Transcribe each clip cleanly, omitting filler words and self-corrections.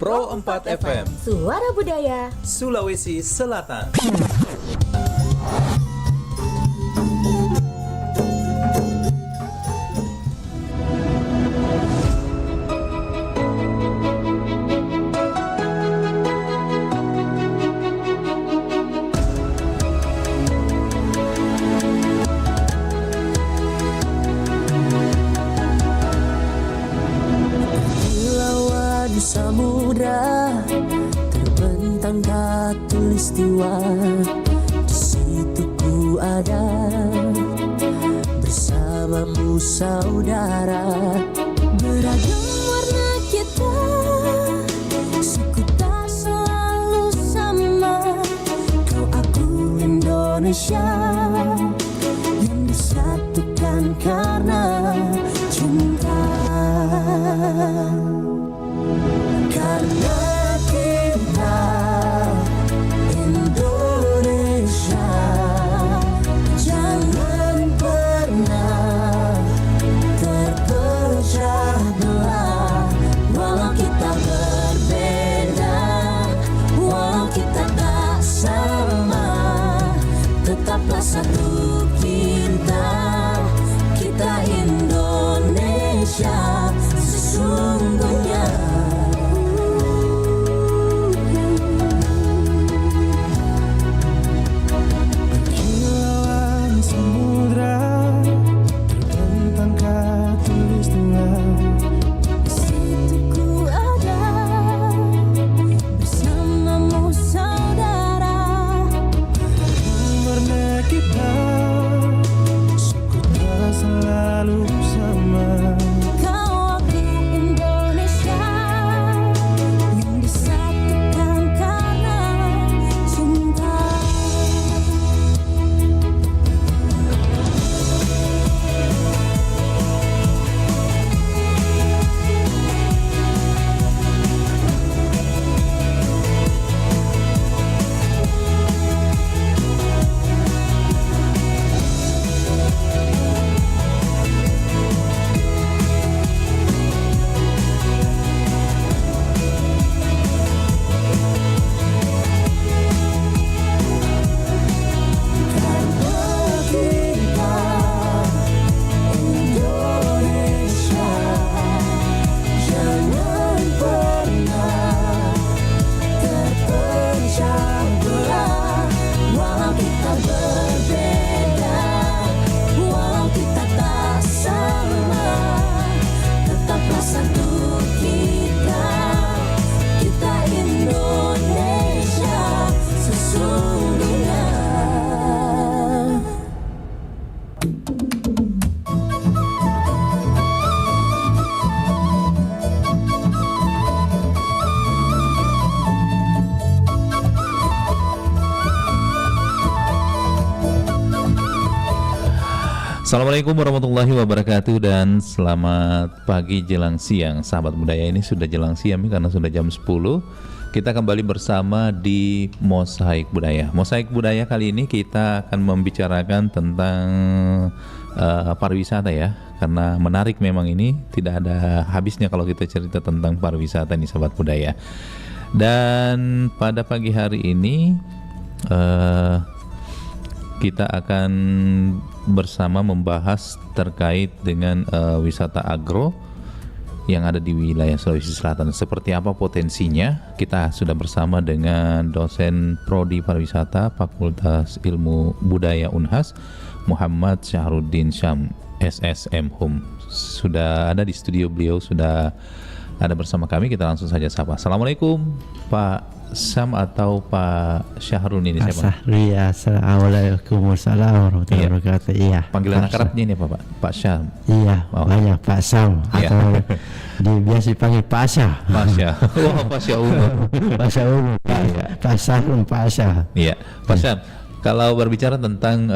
Pro 4 FM, Suara Budaya Sulawesi Selatan. Samudra terbentang khatulistiwa, di situ ku ada bersamamu saudara. Beragam warna kita, suku tak selalu sama. Kau aku Indonesia yang disatukan karena cinta. Karena kita Indonesia, jangan pernah terpecah belah. Walau kita berbeda, walau kita tak sama, tetaplah satu kita, kita Indonesia sesungguhnya. Selalu bersama. Assalamualaikum warahmatullahi wabarakatuh dan selamat pagi jelang siang sahabat budaya. Ini sudah jelang siang karena sudah jam 10. Kita kembali bersama di Mosaik Budaya. Mosaik Budaya kali ini kita akan membicarakan tentang pariwisata ya. Karena menarik memang ini, tidak ada habisnya kalau kita cerita tentang pariwisata nih sahabat budaya. Dan pada pagi hari ini kita akan bersama membahas terkait dengan wisata agro yang ada di wilayah Sulawesi Selatan. Seperti apa potensinya? Kita sudah bersama dengan dosen Prodi Pariwisata Fakultas Ilmu Budaya Unhas, Muhammad Syahruddin Syam, SSM Hum. Sudah ada di studio, beliau sudah ada bersama kami. Kita langsung saja sapa. Assalamualaikum Pak Syam atau Pak Syahrul ini siapa? Iya, assalamualaikum warahmatullahi wabarakatuh. Iya. Panggilan akrabnya ini apa Pak? Pak Syam. Iya, banyak Pak Sam atau biasa dipanggil Pak Syah. Pak Syah. Oh, Pak Syah Umar. Pak Syah Umar. Pak Syah, Pak Syah. Iya, Pak Syam. Kalau berbicara tentang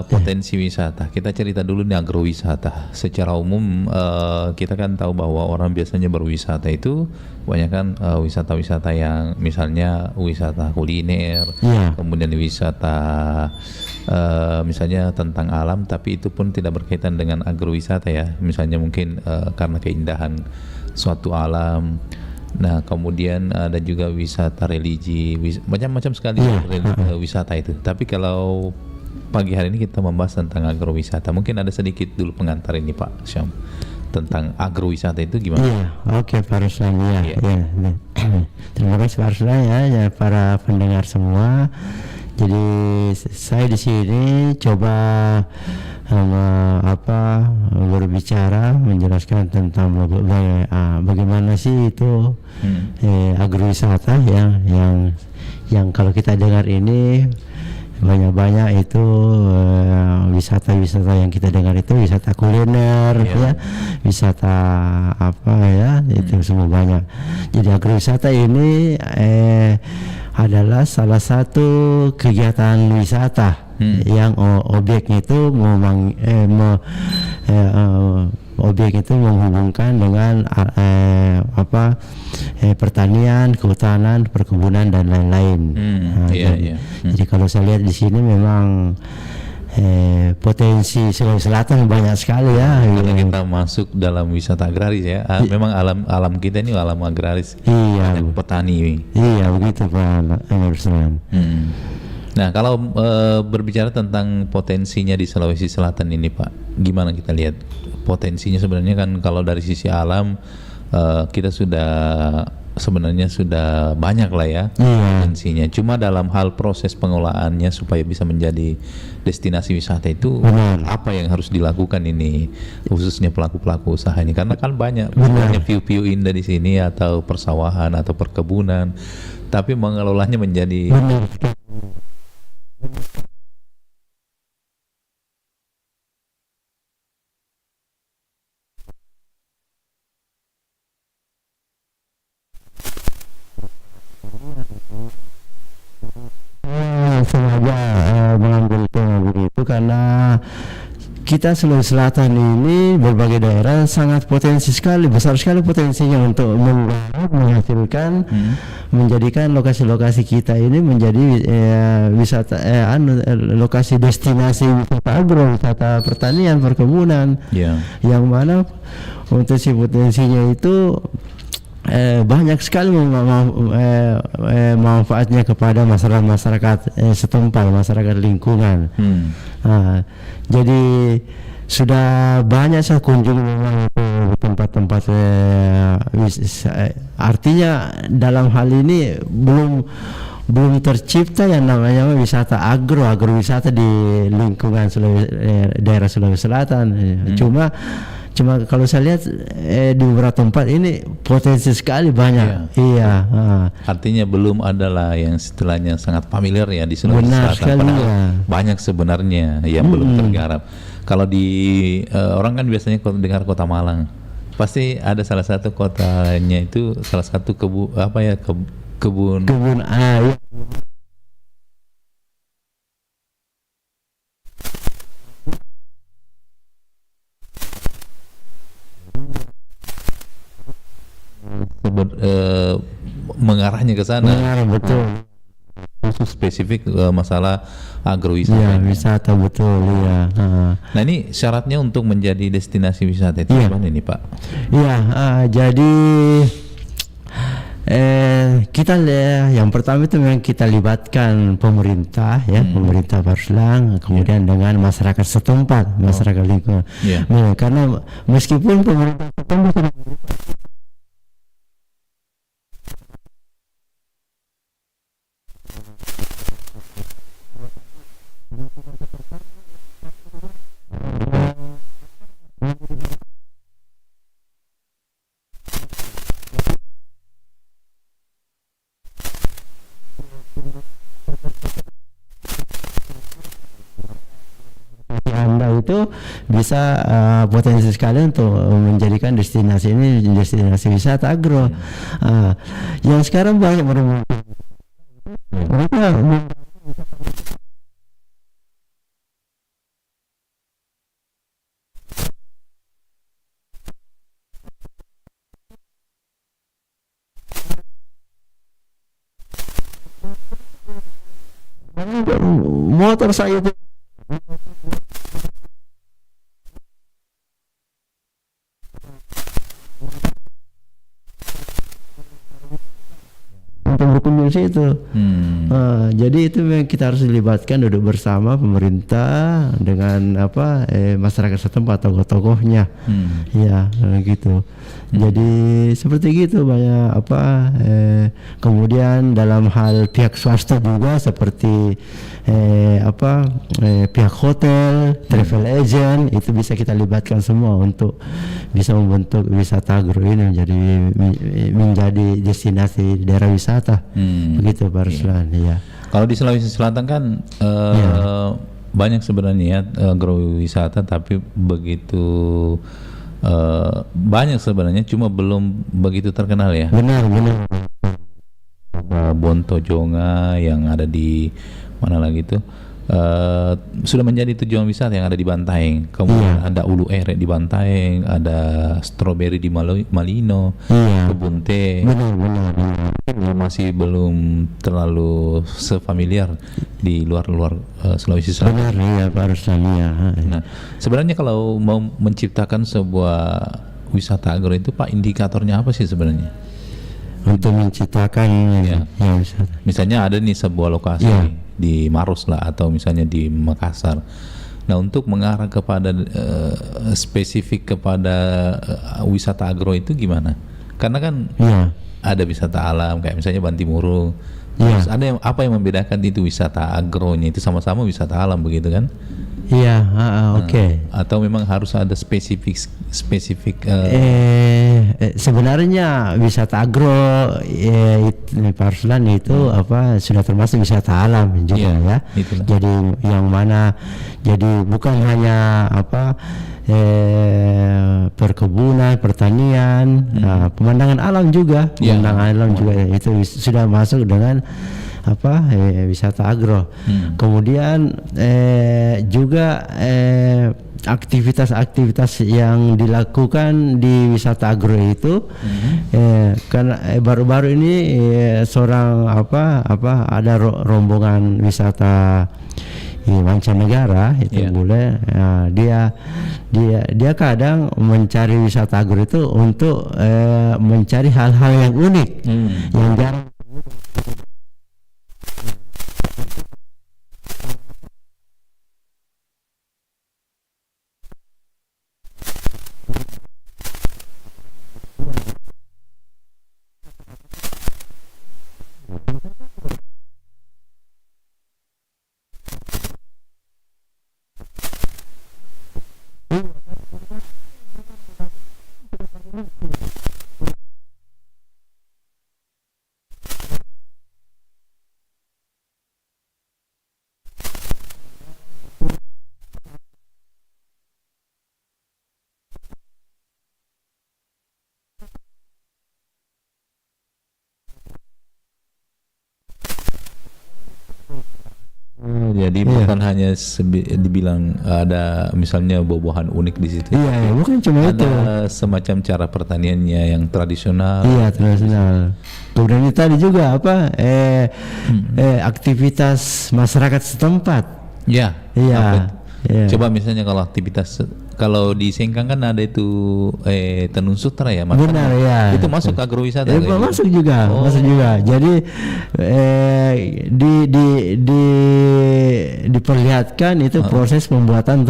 potensi wisata, kita cerita dulu nih agrowisata. Secara umum kita kan tahu bahwa orang biasanya berwisata itu banyak kan wisata-wisata yang misalnya wisata kuliner, kemudian wisata misalnya tentang alam, tapi itu pun tidak berkaitan dengan agrowisata ya. Misalnya mungkin karena keindahan suatu alam. Nah, kemudian ada juga wisata religi, macam-macam sekali wisata itu. Tapi kalau pagi hari ini kita membahas tentang agrowisata, mungkin ada sedikit dulu pengantar ini Pak Syam tentang agrowisata itu gimana? Iya, oke Pak Ruslan ya. Terima kasih Pak Ruslan ya para pendengar semua. Jadi saya di sini coba berbicara menjelaskan tentang bagaimana sih itu agrowisata yang kalau kita dengar ini banyak itu wisata-wisata yang kita dengar itu wisata kuliner ya, wisata itu semua banyak. Jadi agrowisata ini adalah salah satu kegiatan wisata yang objeknya itu objek itu menghubungkan dengan pertanian, kehutanan, perkebunan dan lain-lain. Jadi kalau saya lihat di sini memang potensi Sulawesi Selatan banyak sekali ya. Karena kita masuk dalam wisata agraris ya. Memang alam kita ini alam agraris. Iya. Petani. Iya begitu Pak Emerson. Nah, kalau berbicara tentang potensinya di Sulawesi Selatan ini Pak, gimana kita lihat potensinya? Sebenarnya kan kalau dari sisi alam kita sebenarnya sudah banyak lah ya potensinya. Cuma dalam hal proses pengolahannya supaya bisa menjadi destinasi wisata itu apa yang harus dilakukan ini, khususnya pelaku-pelaku usaha ini? Karena kan banyak view-view indah di sini atau persawahan atau perkebunan, tapi mengelolanya menjadi sengaja mengambil tema begitu karena kita Sulawesi Selatan ini berbagai daerah sangat potensi sekali, besar sekali potensinya untuk menghasilkan, menjadikan lokasi-lokasi kita ini menjadi wisata, lokasi destinasi wisata agro, wisata pertanian, perkebunan, yang mana untuk si potensinya itu banyak sekali manfaatnya kepada masyarakat setempat, masyarakat lingkungan. Jadi sudah banyak saya kunjungi memang tempat-tempat artinya dalam hal ini belum tercipta yang namanya wisata agrowisata di lingkungan daerah Sulawesi Selatan. Cuma kalau saya lihat di beberapa tempat ini potensi sekali banyak. Artinya belum adalah yang istilahnya sangat familiar ya di Sulawesi Selatan. Banyak sebenarnya yang belum tergarap. Kalau di orang kan biasanya dengar Kota Malang, pasti ada salah satu kotanya itu salah satu kebun air. mengarahnya ke sana. Mengarah, betul. Khusus spesifik masalah agrowisata. Iya, wisata betul, iya. Nah ini syaratnya untuk menjadi destinasi wisata itu Iya. gimana ini Pak? Iya, jadi kita yang pertama itu memang kita libatkan pemerintah ya, pemerintah Barslang, kemudian dengan masyarakat setempat, masyarakat lingkungan. Iya. Nah, karena meskipun pemerintah setempat sudah Anda itu bisa potensi sekali untuk menjadikan destinasi ini destinasi wisata agro. Yang sekarang banyak mereka motor saya itu untuk berkunjung situ. Jadi itu memang kita harus dilibatkan, duduk bersama pemerintah dengan masyarakat setempat, tokoh-tokohnya, ya gitu. Jadi seperti gitu banyak kemudian dalam hal pihak swasta juga seperti pihak hotel, travel agent itu bisa kita libatkan semua untuk bisa membentuk wisata agro ini menjadi destinasi daerah wisata. Begitu Pak Ruslan, ya. Kalau di Sulawesi Selatan kan banyak sebenarnya agrowisata, tapi begitu banyak sebenarnya, cuma belum begitu terkenal ya. Benar. Bonto Jonga yang ada di mana lagi itu sudah menjadi tujuan wisata yang ada di Bantaeng. Kemudian ada Ulu Ere di Bantaeng, ada stroberi di Malino, kebun teh. Benar. Masih belum terlalu sefamiliar di luar Sulawesi Selatan. Benar ya Pak Ruslan, ya. Nah, sebenarnya kalau mau menciptakan sebuah wisata agro itu Pak, indikatornya apa sih sebenarnya? Untuk menciptakan wisata. Misalnya ada nih sebuah lokasi di Maros lah, atau misalnya di Makassar. Nah, untuk mengarah kepada spesifik kepada wisata agro itu gimana? Karena kan ada wisata alam kayak misalnya Bantimurung. Terus ada apa yang membedakan itu wisata agronya itu sama-sama wisata alam begitu kan? Iya, oke. Atau memang harus ada spesifik sebenarnya wisata agro Pak Ruslan itu sudah termasuk wisata alam juga ya. Itulah. Jadi yang mana jadi bukan hanya perkebunan, pertanian, pemandangan alam juga, pemandangan alam juga itu sudah masuk dengan wisata agro. Kemudian juga aktivitas-aktivitas yang dilakukan di wisata agro itu karena baru-baru ini seorang ada rombongan wisata mancanegara itu boleh dia kadang mencari wisata agro itu untuk mencari hal-hal yang unik yang jarang. Jadi bukan hanya dibilang ada misalnya buah-buahan unik di situ. Iya, bukan cuma itu. Ada semacam cara pertaniannya yang tradisional. Iya, tradisional. Kemudian ini tadi juga apa aktivitas masyarakat setempat. Ya. Iya. Iya. Coba misalnya kalau aktivitas, kalau di Sengkang kan ada itu tenun sutra ya, Benar ya. itu masuk ke agrowisata. kayak gitu? Masuk juga, masuk juga. Jadi diperlihatkan itu proses pembuatan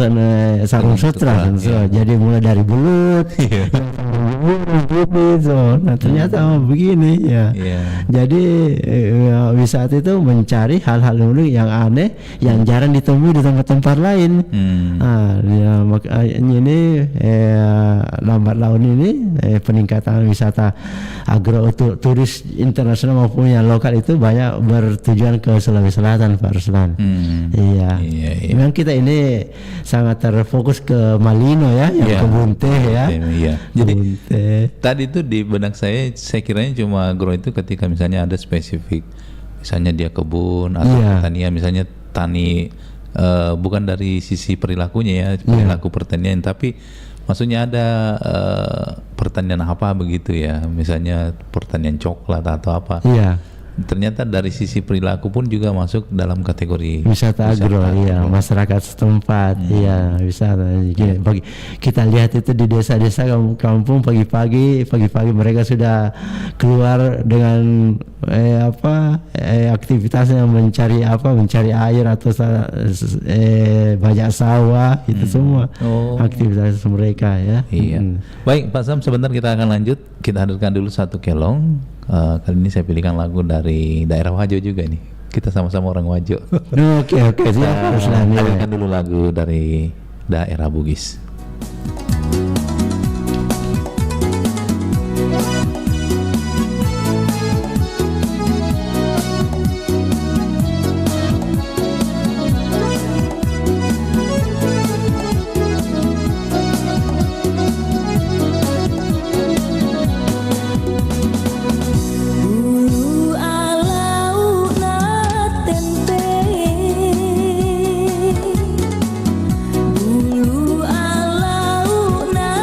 sarung sutra. iya. Jadi mulai dari belut, nah ternyata begini ya. Iya. Jadi wisata itu mencari hal-hal unik yang aneh, yang jarang ditemui di tempat-tempat lain. Nah, ya, makanya ini lambat laun ini peningkatan wisata turis internasional maupun yang lokal itu banyak bertujuan ke Sulawesi Selatan, Pak Ruslan. Iya. Memang kita ini sangat terfokus ke Malino ya, yang kebun teh ya. Iya. Jadi tadi itu di benak saya kiranya cuma agro itu ketika misalnya ada spesifik, misalnya dia kebun atau pertanian, misalnya tani. Bukan dari sisi perilakunya ya, perilaku pertanian, tapi maksudnya ada pertanian apa begitu ya, misalnya pertanian coklat atau apa. Iya. Ternyata dari sisi perilaku pun juga masuk dalam kategori wisata agro, ya, masyarakat setempat, ya wisata. Kita lihat itu di desa-desa kampung pagi-pagi mereka sudah keluar dengan aktivitasnya mencari air atau banyak sawah, itu semua aktivitas mereka ya. Iya. Baik Pak Sam, sebentar kita akan lanjut. Kita hadirkan dulu satu kelong. Kali ini saya pilihkan lagu dari daerah Wajo juga nih. Kita sama-sama orang Wajo. Oke, siap. Hadirkan dulu lagu dari daerah Bugis. Bulu alau na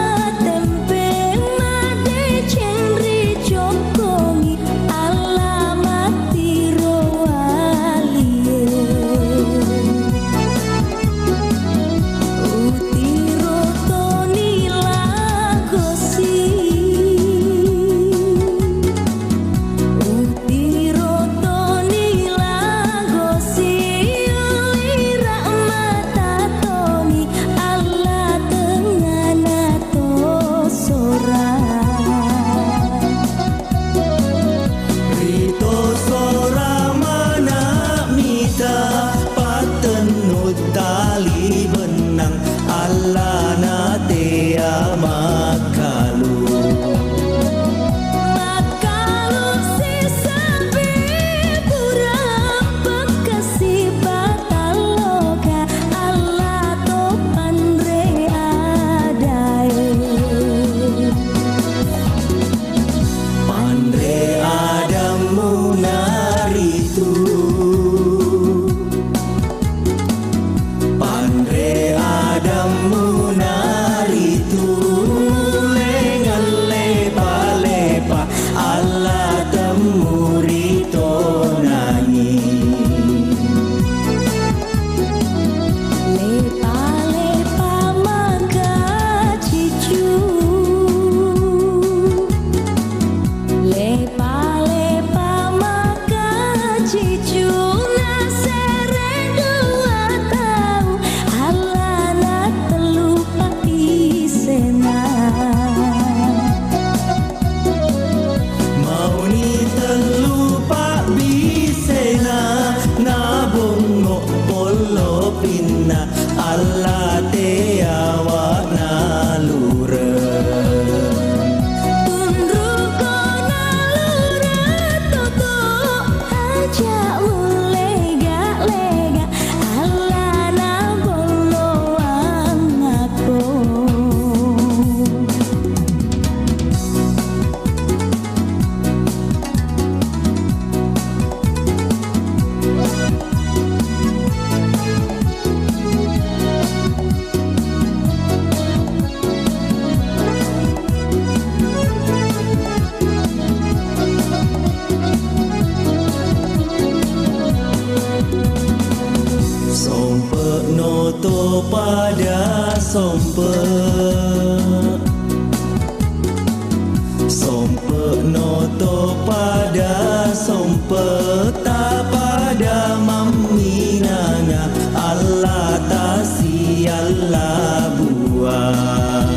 Sompe noto pada sompe ta pada maminanga Allah tasi Allah buang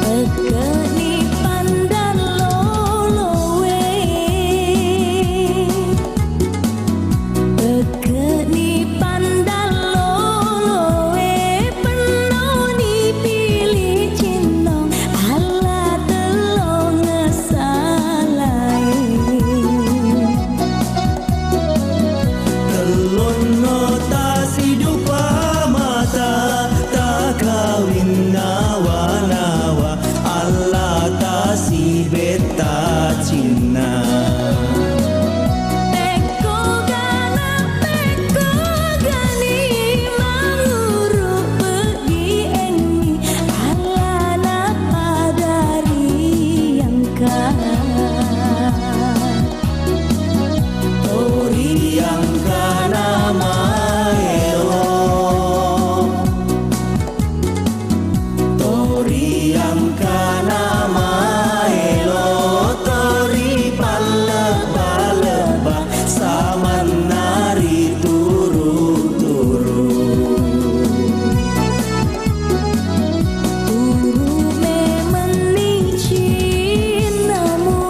Pekeni pandan lolowe Pekeni pandan lolowe Penoni pilih cintong Allah telong ngesalai Telon nota sidupa mata tak kawin nawa-nawa Allah tasi beta cina Teko gani manguruk pergi eni Allah napa dari yang Tori yang kana maelo Tori yang kana maelo Tori paleba-leba Saman nari turu-turu Turu memening cinamu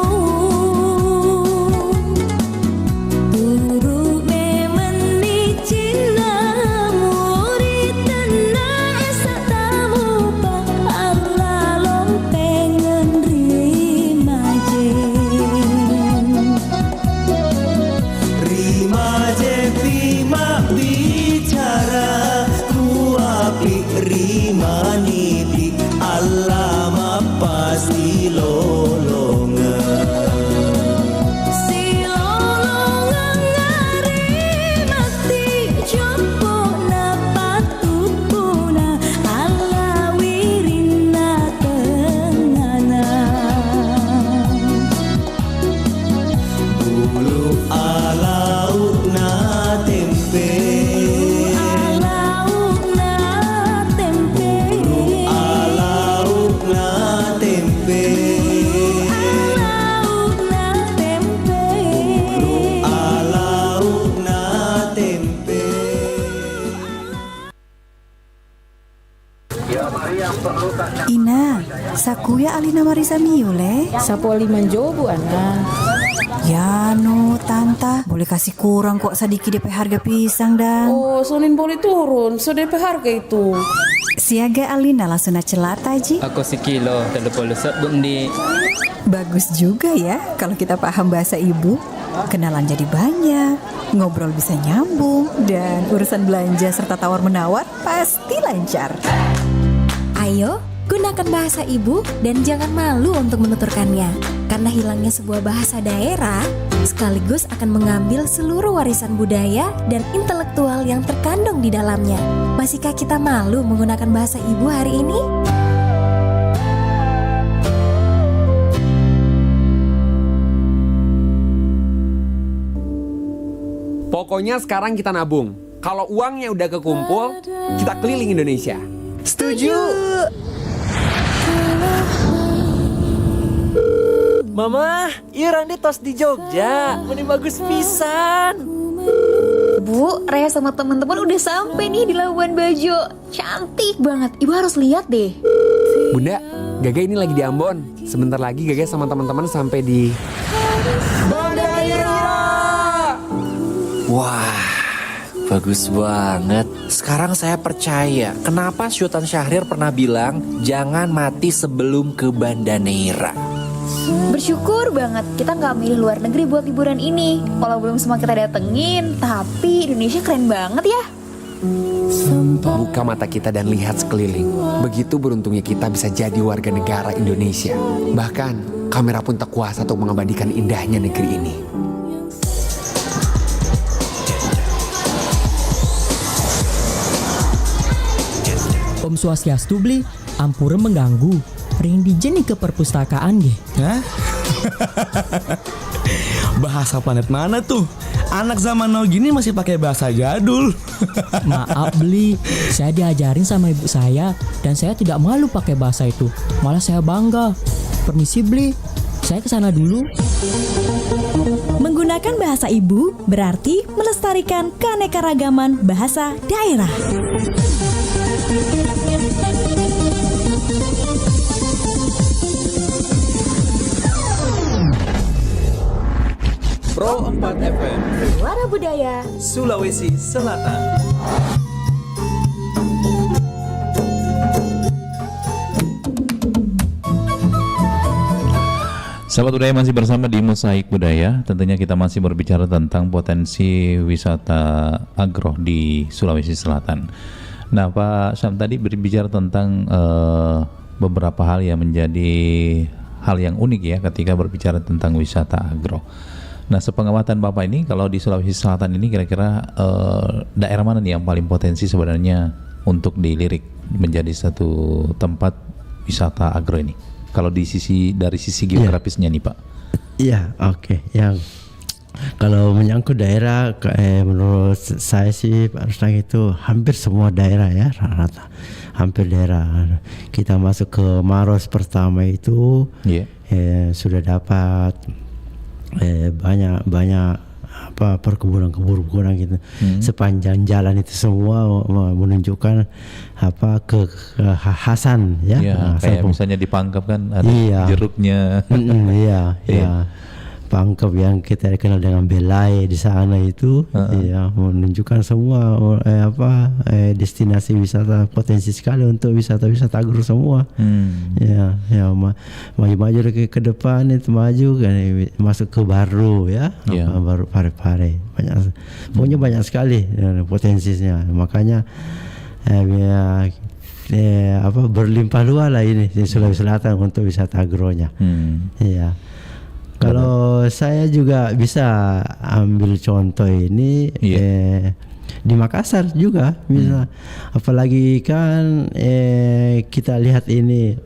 Turu memening cinamu Ritena esa tamu pa Allah lompengen rimajen Rima bicara ku api rima nipi Allah pasti lolongan Si lolongan ngari mati jompo na patupuna Allah wirina tengana bulu alaut na tempe Alauk na tempe alaut na tempe Alauk na tempe alaut na tempe Ina, sakuya alina marisa miule. Sapo limanjobu ana. Ya no, tanta, boleh kasih kurang kok sedikit DP harga pisang dan. Oh, sonin boleh turun. So DP harga itu. Siaga alina langsung na celata ji. Aku sekilo, tidak boleh bundi. Bagus juga ya kalau kita paham bahasa ibu. Kenalan jadi banyak, ngobrol bisa nyambung, dan urusan belanja serta tawar-menawar pasti lancar. Ayo, gunakan bahasa ibu dan jangan malu untuk menuturkannya. Karena hilangnya sebuah bahasa daerah sekaligus akan mengambil seluruh warisan budaya dan intelektual yang terkandung di dalamnya. Masihkah kita malu menggunakan bahasa ibu hari ini? Pokoknya sekarang kita nabung. Kalau uangnya udah kekumpul, kita keliling Indonesia. Setuju? Mama, iya Randi tos di Jogja. Ini bagus pisan. Bu, Raya sama teman-teman udah sampai nih di Labuan Bajo. Cantik banget. Ibu harus lihat deh. Bunda, Gaga ini lagi di Ambon. Sebentar lagi Gaga sama teman-teman sampai di Bandaira. Wah, bagus banget. Sekarang saya percaya kenapa Sultan Syahrir pernah bilang jangan mati sebelum ke Banda Neira. Bersyukur banget kita nggak milih luar negeri buat liburan ini. Walau belum semua kita datengin, tapi Indonesia keren banget ya. Buka mata kita dan lihat sekeliling. Begitu beruntungnya kita bisa jadi warga negara Indonesia. Bahkan kamera pun tak kuasa untuk mengabadikan indahnya negeri ini. Om Swastiastu beli, ampura mengganggu. Ring di jenih ke perpustakaan ge. Hah? bahasa planet mana tuh? Anak zaman now gini masih pakai bahasa jadul. Maaf Bli, saya diajarin sama ibu saya dan saya tidak malu pakai bahasa itu. Malah saya bangga. Permisi Bli, saya kesana dulu. Menggunakan bahasa ibu berarti melestarikan keanekaragaman bahasa daerah. Pro 4 FM, Suara Budaya Sulawesi Selatan. Sahabat budaya masih bersama di Mosaik Budaya. Tentunya kita masih berbicara tentang potensi wisata agro di Sulawesi Selatan. Nah, Pak Syam tadi berbicara tentang beberapa hal yang menjadi hal yang unik ya ketika berbicara tentang wisata agro. Nah, sepengamatan Bapak ini, kalau di Sulawesi Selatan ini kira-kira daerah mana nih yang paling potensi sebenarnya untuk dilirik menjadi satu tempat wisata agro ini? Kalau dari sisi geografisnya nih Pak. Iya, oke. Yang kalau menyangkut daerah, menurut saya sih Pak Ruslan itu hampir semua daerah ya, rata-rata hampir daerah. Kita masuk ke Maros pertama itu sudah dapat banyak apa perkebunan gitu. Sepanjang jalan itu semua menunjukkan apa kekhasan ya. Nah, kayak misalnya di Pangkep kan ada jeruknya. Iya. Pangkep yang kita kenal dengan Belai di sana itu ya menunjukkan semua destinasi wisata potensi sekali untuk wisata agro semua. Ya maju ke depan itu maju kan masuk ke baru ya, baru Pare-Pare banyak, pokoknya banyak sekali potensinya. Makanya berlimpah luas lah ini di Sulawesi Selatan untuk wisata agronya. Ya. Kalau saya juga bisa ambil contoh ini di Makassar juga bisa, apalagi kan kita lihat ini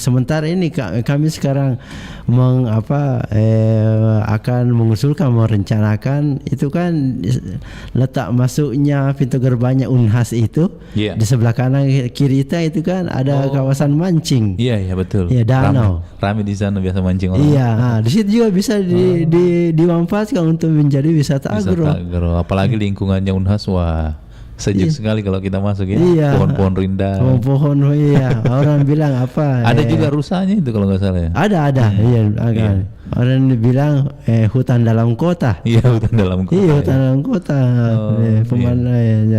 sementara ini kami sekarang akan mengusulkan merencanakan itu kan letak masuknya pintu gerbangnya Unhas itu di sebelah kanan kiri itu kan ada kawasan mancing. Iya betul. Iya, danau. Rame di sana biasa mancing orang. Iya, di situ juga bisa dimanfaatkan untuk menjadi wisata agro. Apalagi lingkungannya Unhas, wah sejuk sekali kalau kita masuk ya. Iya. Pohon-pohon rindang. Pohon orang bilang apa? Ada juga rusanya itu kalau nggak salah ya. Ada. Iya. Orang bilang hutan dalam kota. Iya, hutan dalam kota. Iya, hutan dalam kota. Pemandangannya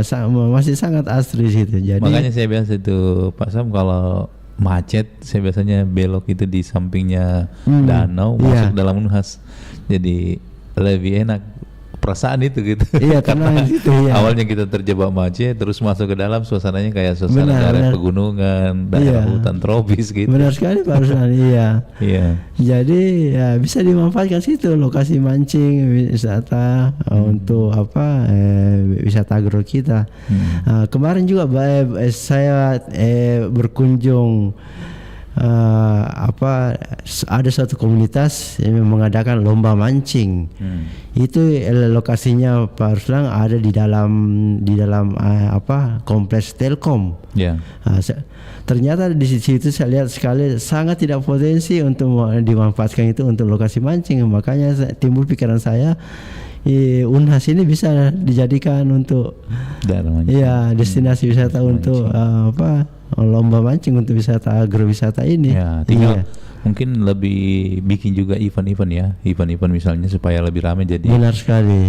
masih sangat asri situ. Jadi makanya saya biasa itu Pak Sam kalau macet saya biasanya belok itu di sampingnya danau masuk dalam Unhas. Jadi lebih enak perasaan itu gitu. Iya, karena itu awalnya kita terjebak macet terus masuk ke dalam suasananya kayak suasana daerah pegunungan, daerah hutan tropis gitu. Benar sekali Pak Ruslan. Iya. Jadi ya bisa dimanfaatkan situ lokasi mancing wisata untuk wisata agro kita. Kemarin juga saya berkunjung ada suatu komunitas yang mengadakan lomba mancing. Itu lokasinya Pak Ruslan ada di dalam kompleks Telkom. Ternyata di situ saya lihat sekali sangat tidak potensi untuk dimanfaatkan itu untuk lokasi mancing. Makanya timbul pikiran saya, Unhas ini bisa dijadikan untuk destinasi wisata untuk lomba mancing untuk wisata agrowisata ini. Ya, tinggal mungkin lebih bikin juga event-event misalnya supaya lebih ramai. Jadi benar sekali.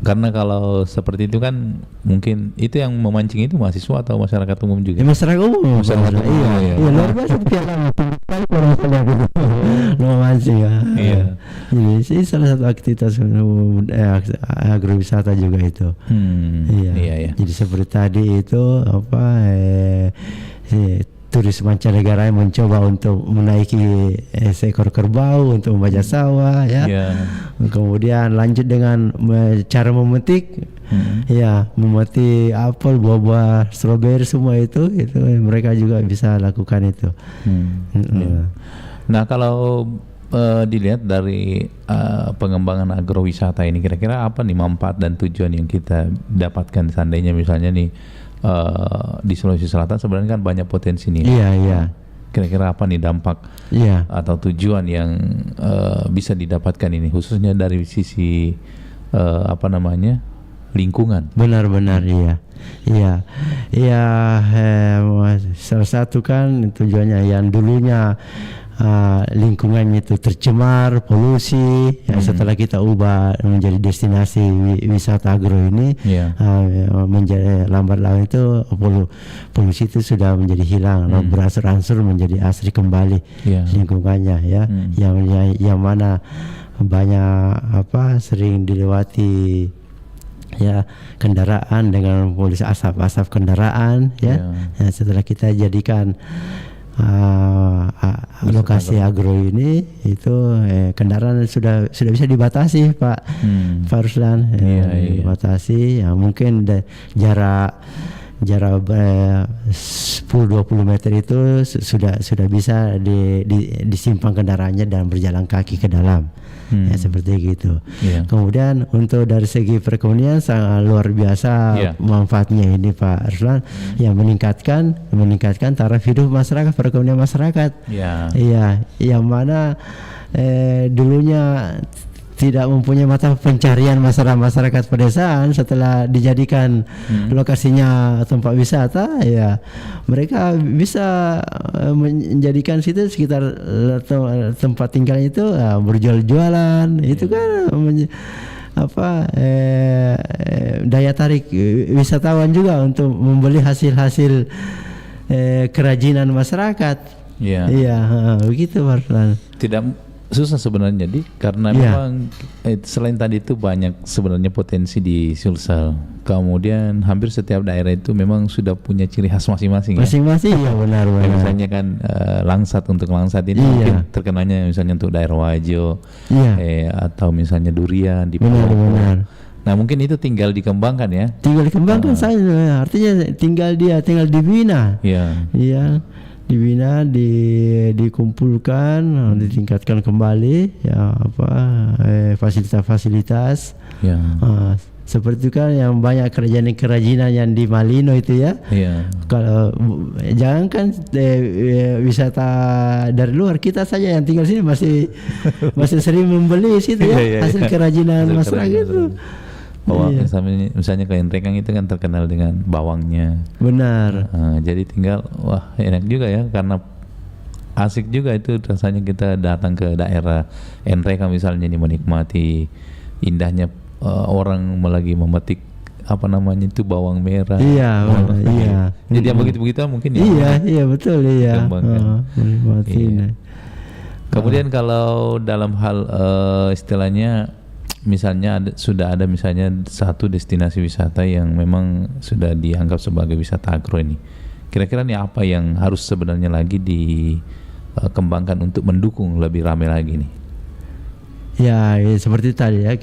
Karena kalau seperti itu kan mungkin itu yang memancing itu mahasiswa atau masyarakat umum juga. Masyarakat umum. Iya, luar biasa memancing ya. Jadi salah satu aktivitas agrowisata juga itu. Iya. Jadi seperti tadi itu turis mancanegara yang mencoba untuk menaiki seekor kerbau untuk membajak sawah kemudian lanjut dengan cara memetik memetik apel, buah-buah, stroberi, semua itu mereka juga bisa lakukan itu. Nah, kalau dilihat dari pengembangan agrowisata ini, kira-kira apa nih manfaat dan tujuan yang kita dapatkan seandainya misalnya nih di Sulawesi Selatan sebenarnya kan banyak potensi nih. Iya. Kira-kira apa nih dampak atau tujuan yang bisa didapatkan ini khususnya dari sisi lingkungan? Benar-benar iya. Salah satu kan tujuannya yang dulunya lingkungannya itu tercemar, polusi, setelah kita ubah menjadi destinasi wisata agro ini, menjadi lambat laun itu polusi itu sudah menjadi hilang, beransur-ansur menjadi asri kembali lingkungannya ya, yang mana banyak sering dilewati ya kendaraan dengan polusi asap kendaraan setelah kita jadikan lokasi agro ini itu kendaraan sudah bisa dibatasi Pak Ruslan, dibatasi ya, mungkin jarak 10-20 meter itu sudah bisa disimpang kendaraannya dan berjalan kaki ke dalam. Ya, seperti gitu. Kemudian untuk dari segi perekonomian sangat luar biasa manfaatnya ini Pak Ruslan, yang meningkatkan taraf hidup masyarakat, perekonomian masyarakat. Iya, yang mana dulunya tidak mempunyai mata pencarian masyarakat pedesaan, setelah dijadikan lokasinya tempat wisata, ya mereka bisa menjadikan situ sekitar tempat tinggalnya itu berjual-jualan. Itu kan daya tarik wisatawan juga untuk membeli hasil-hasil kerajinan masyarakat. Begitu Pak Ruslan. Tidak susah sebenarnya karena memang selain tadi itu banyak sebenarnya potensi di Sulsel. Kemudian hampir setiap daerah itu memang sudah punya ciri khas masing-masing. Ya benar. Misalnya kan langsat, untuk langsat ini mungkin terkenalnya misalnya untuk daerah Wajo, atau misalnya durian di benar. Nah mungkin itu tinggal dikembangkan ya. Tinggal dikembangkan saja, artinya tinggal dibina. Dibina, dikumpulkan, ditingkatkan kembali fasilitas-fasilitas. Seperti kan yang banyak kerajinan yang di Malino itu ya. Kalau jangankan wisata dari luar, kita saja yang tinggal sini masih sering membeli situ ya, hasil kerajinan masyarakat itu. Bawang misalnya kayak Rekang itu kan terkenal dengan bawangnya. Benar. Jadi tinggal enak juga ya, karena asik juga itu rasanya kita datang ke daerah Rekang misalnya ini, menikmati indahnya orang lagi memetik itu bawang merah. Jadi yang begitu-begitu mungkin Iya betul ya. Kemudian kalau dalam hal istilahnya misalnya sudah ada misalnya satu destinasi wisata yang memang sudah dianggap sebagai wisata agro ini, kira-kira nih apa yang harus sebenarnya lagi dikembangkan untuk mendukung lebih ramai lagi nih? Ya seperti tadi ya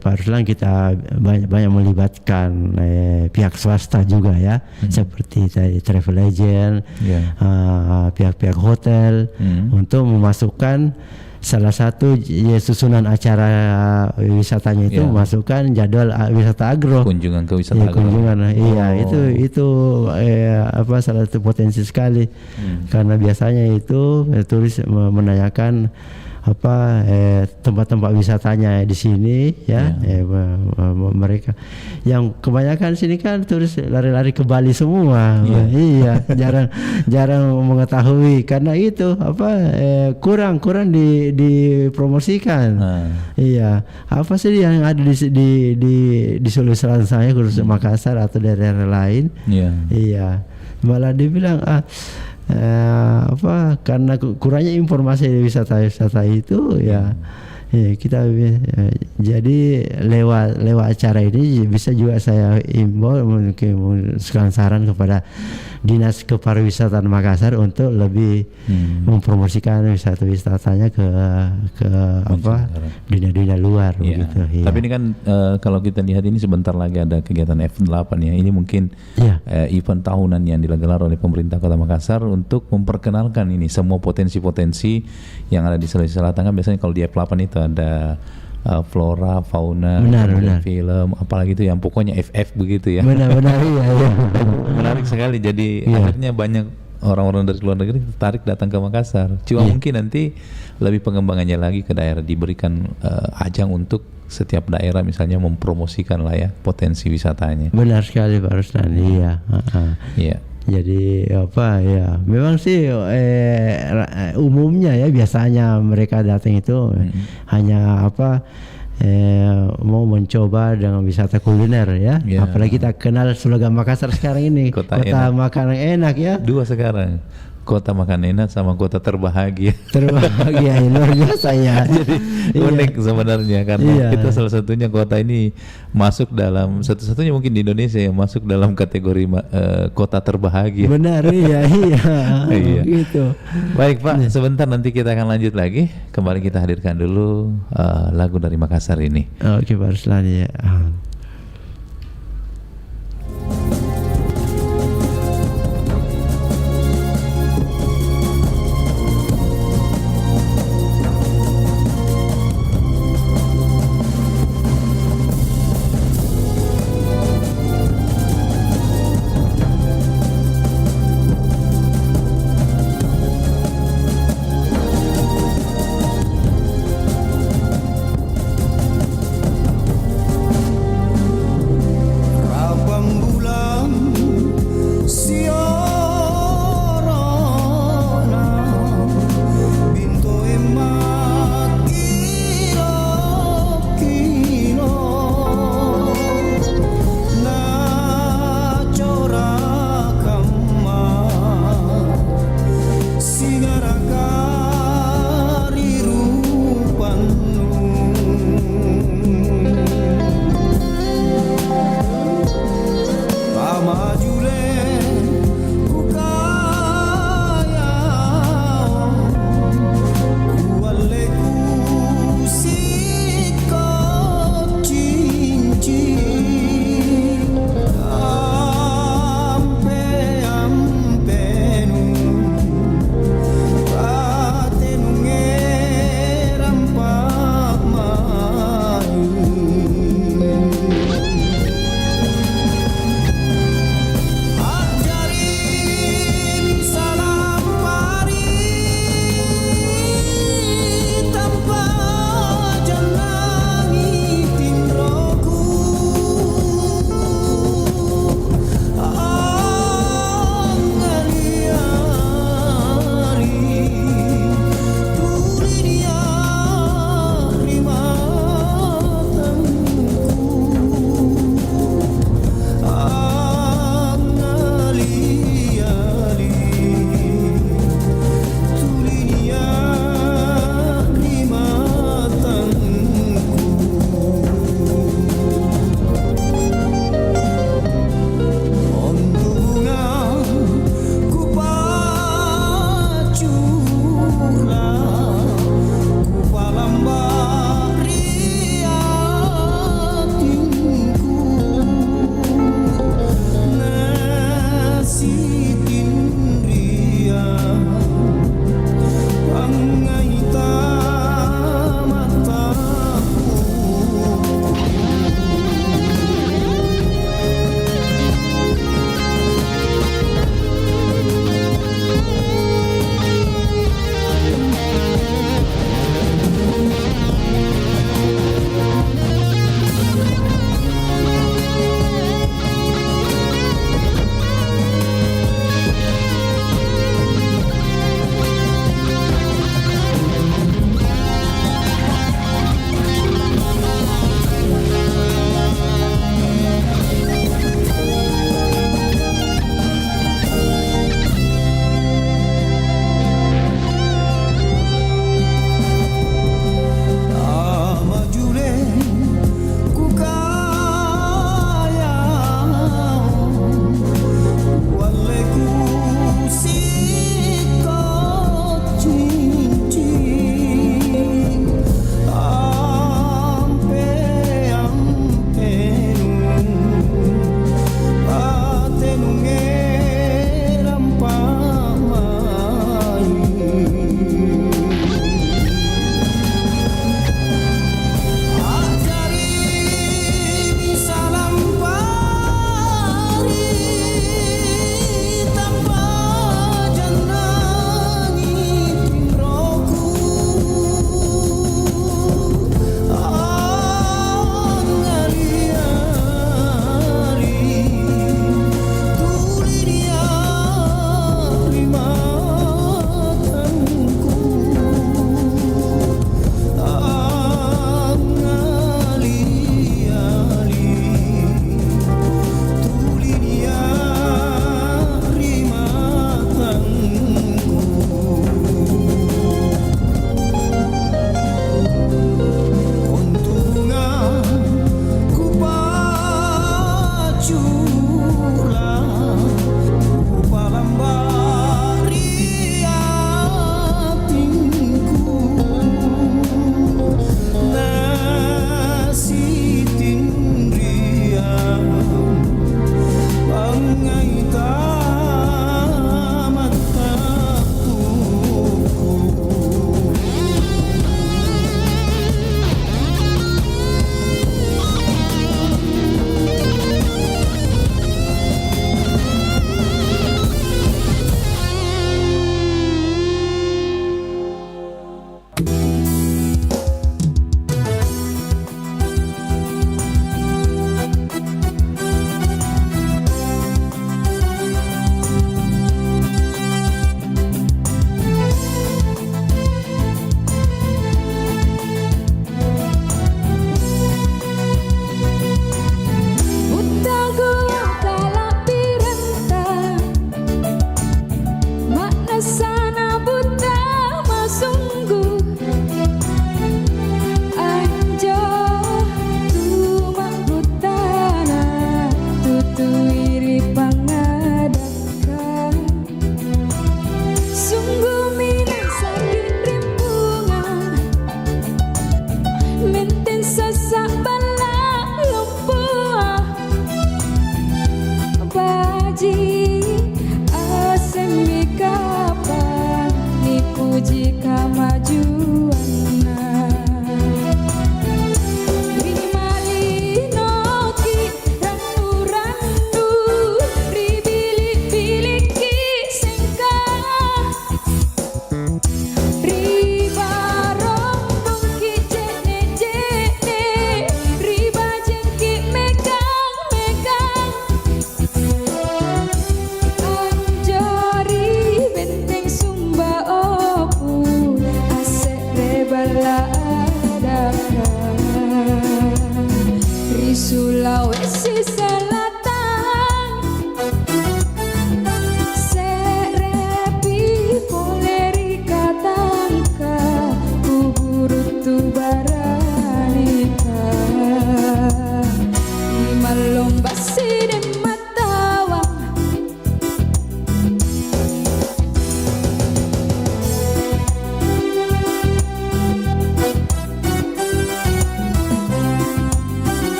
Pak Ruslan, kita banyak melibatkan pihak swasta juga ya, seperti tadi travel agent, pihak-pihak hotel, untuk memasukkan salah satu susunan acara wisatanya itu memasukkan jadwal wisata agro, kunjungan ke wisata agro. Itu salah satu potensi sekali, karena biasanya itu turis menanyakan tempat-tempat wisatanya di sini ya. Mereka yang kebanyakan sini kan turis lari-lari ke Bali semua. Jarang mengetahui, karena itu kurang dipromosikan. Apa sih yang ada di Sulawesi Selatan saya, khusus Makassar atau daerah lain? Malah dibilang karena kurangnya informasi wisata itu Ya, kita jadi lewat acara ini bisa juga saya imbau mungkin sekalian saran kepada Dinas Kepariwisataan Makassar untuk lebih mempromosikan wisatanya ke apa dunia luar begitu. Ya. Tapi ini kan kalau kita lihat ini sebentar lagi ada kegiatan F8 ya. Ini mungkin event tahunan yang digelar oleh pemerintah Kota Makassar untuk memperkenalkan ini semua potensi-potensi yang ada di Sulawesi Selatan. Kan biasanya kalau di F8 itu ada flora, fauna, film, apalagi itu yang pokoknya FF begitu ya. Benar-benar iya. Menarik sekali. Jadi akhirnya banyak orang-orang dari luar negeri tertarik datang ke Makassar. Cuma mungkin nanti lebih pengembangannya lagi ke daerah, diberikan ajang untuk setiap daerah misalnya mempromosikan lah ya potensi wisatanya. Benar sekali Pak Ruslan. Iya. Iya. Jadi apa ya, memang sih umumnya ya biasanya mereka datang itu hanya apa mau mencoba dengan wisata kuliner ya. Apalagi kita kenal slogan Makassar sekarang ini kota makanan enak ya. Dua sekarang, kota makan enak sama kota terbahagia. Terbahagia luar biasa ya. Jadi unik sebenarnya karena kita salah satunya kota ini masuk dalam satu-satunya mungkin di Indonesia yang masuk dalam kategori kota terbahagia. Benar iya. Gitu. Baik Pak, sebentar nanti kita akan lanjut lagi. Kembali kita hadirkan dulu lagu dari Makassar ini. Oke Pak Ruslan ya.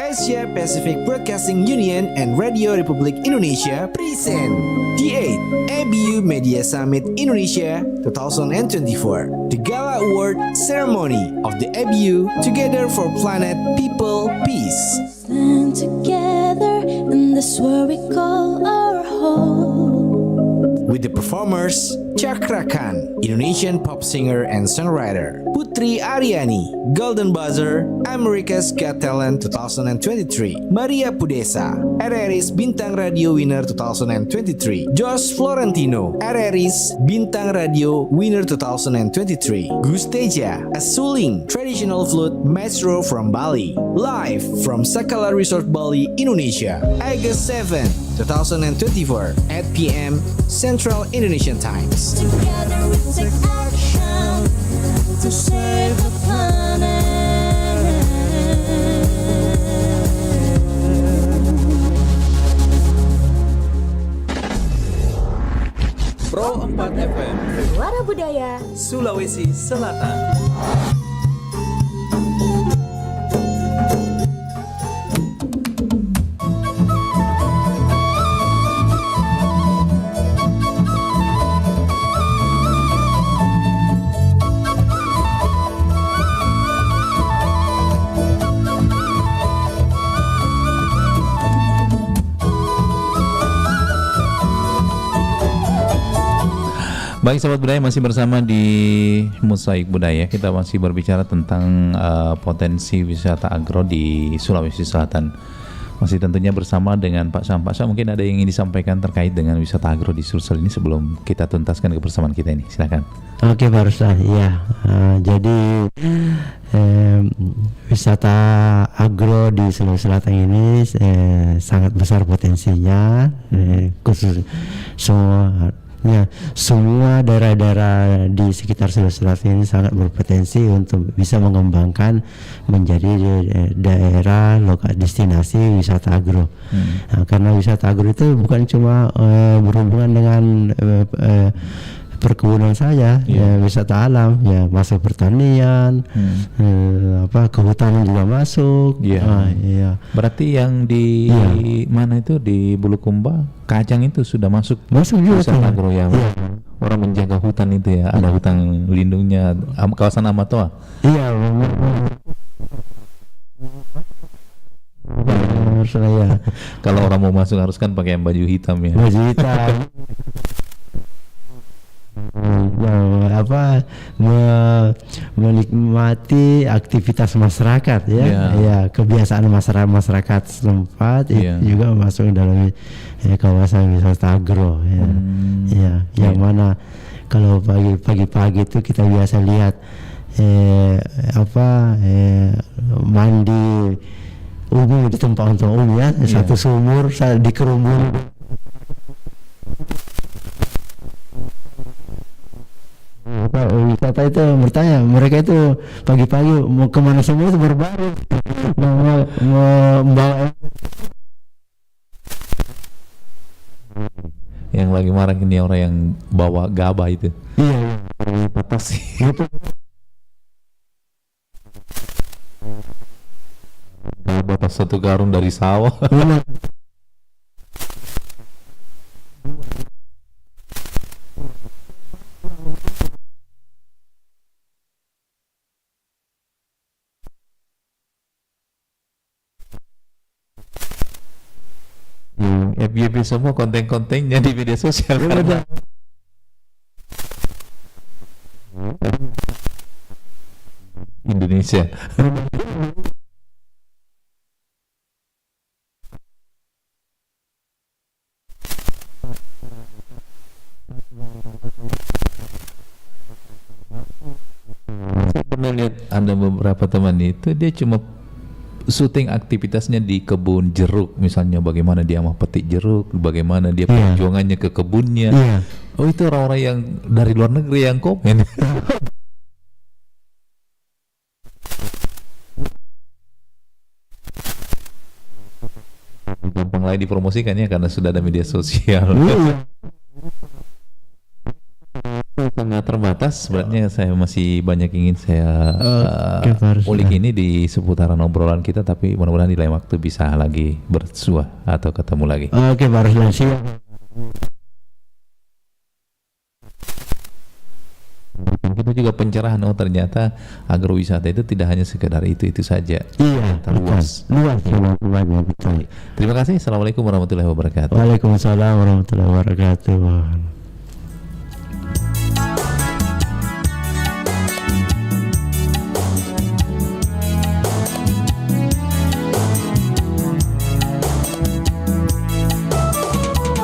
Asia Pacific Broadcasting Union and Radio Republik Indonesia present the 8th ABU Media Summit Indonesia 2024, the Gala Award Ceremony of the ABU Together for Planet, People, Peace. Stand together in this world we call our home. With the performers Chakra Khan, Indonesian pop singer and songwriter, Putri Aryani, Golden Buzzer, America's Got Talent 2023, Maria Pudesa, RRI's Bintang Radio Winner 2023, Josh Florentino, RRI's Bintang Radio Winner 2023, Gus Teja, a suling traditional flute maestro from Bali, live from Sakala Resort Bali, Indonesia, August 7, 2024 at PM Central Indonesian Times. Together we take action to save the planet. Pro 4 FM, Suara Budaya Sulawesi Selatan. Baik Sobat Budaya, masih bersama di Mosaik Budaya. Kita masih berbicara tentang potensi wisata agro di Sulawesi Selatan. Masih tentunya bersama dengan Pak Sam. Pak Sam, mungkin ada yang ingin disampaikan terkait dengan wisata agro di Sulsel ini sebelum kita tuntaskan kebersamaan kita ini. Silakan. Oke Pak Ruslan, ya. Jadi wisata agro di Sulawesi Selatan ini sangat besar potensinya, khusus semua daerah-daerah di sekitar Sulawesi Selatan ini sangat berpotensi untuk bisa mengembangkan menjadi daerah lokal destinasi wisata agro. Nah, karena wisata agro itu bukan cuma berhubungan dengan perkebunan saja, ya, wisata alam, ya masuk pertanian, kehutanan juga masuk. Iya. Berarti yang di mana itu di Bulukumba, Kajang itu sudah masuk juga wisata agro ya. Orang menjaga hutan itu ya, ada hutan lindungnya, kawasan Amatoa. Iya. Kalau orang mau masuk harus kan pakai baju hitam ya. Baju hitam. Menikmati aktivitas masyarakat ya kebiasaan masyarakat setempat itu juga masuk dalam kawasan wisata agro yang mana kalau pagi-pagi itu kita biasa lihat mandi umum di tempat untuk umum ya, satu sumur di kerumunan. Wisata itu bertanya, mereka itu pagi-pagi mau kemana semua itu berbaring, mau membawa. Yang lagi marah ini orang yang bawa gabah itu. Iya. Batas sih. Gabah pas satu karung dari sawah. FYP semua konten-kontennya di media sosial. Indonesia. Saya pernah lihat ada beberapa teman itu dia cuma syuting aktivitasnya di kebun jeruk, misalnya bagaimana dia mau petik jeruk, bagaimana dia perjuangannya ke kebunnya. Oh, itu orang-orang yang dari luar negeri yang komen. Gampang lagi dipromosikan ya karena sudah ada media sosial. Sangat karena terbatas, sebenarnya saya masih banyak ingin saya ulik ini di seputaran obrolan kita, tapi mudah-mudahan di lain waktu bisa lagi bersua atau ketemu lagi. Oke, Pak Ruslan, siap. Itu juga pencerahan, oh ternyata agrowisata itu tidak hanya sekedar itu saja. Iya, luas. Betul. Terima kasih. Assalamualaikum warahmatullahi wabarakatuh. Waalaikumsalam warahmatullahi wabarakatuh.